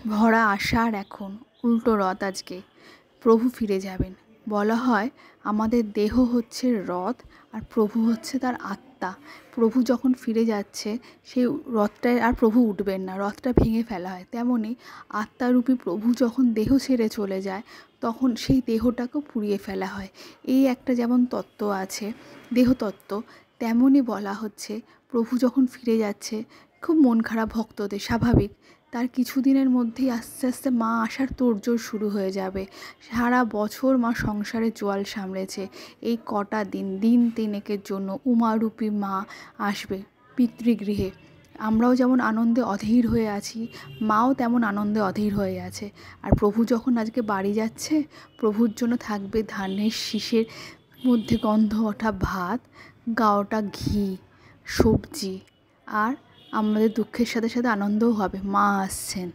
ভরা আষাঢ় এখন, উল্টো রথ আজকে, প্রভু ফিরে যাবেন। বলা হয় আমাদের দেহ হচ্ছে রথ আর প্রভু হচ্ছে তার আত্মা। প্রভু যখন ফিরে যাচ্ছে সেই রথটায় আর প্রভু উঠবেন না, রথটা ভেঙে ফেলা হয়। তেমনই আত্মারূপী প্রভু যখন দেহ ছেড়ে চলে যায় তখন সেই দেহটাকেও পুড়িয়ে ফেলা হয়। এই একটা যেমন তত্ত্ব আছে দেহতত্ত্ব, তেমনই বলা হচ্ছে প্রভু যখন ফিরে যাচ্ছে খুব মন খারাপ ভক্তদের, স্বাভাবিক। তার কিছুদিনের মধ্যেই আস্তে আস্তে মা আসার তোড়জোড় শুরু হয়ে যাবে। সারা বছর মা সংসারে জোয়াল সামলেছে, এই কটা দিন, দিন তিনেকের জন্য উমারূপী মা আসবে পিতৃগৃহে। আমরাও যেমন আনন্দে অধীর হয়ে আছি, মাও তেমন আনন্দে অধীর হয়ে আছে। আর প্রভু যখন আজকে বাড়ি যাচ্ছে, প্রভুর জন্য থাকবে ধানের শীষের মধ্যে গন্ধ ওঠা ভাত, গাওটা ঘি, সবজি, আর আমাদের দুঃখের সাথে সাথে আনন্দও হবে, মা আসছেন।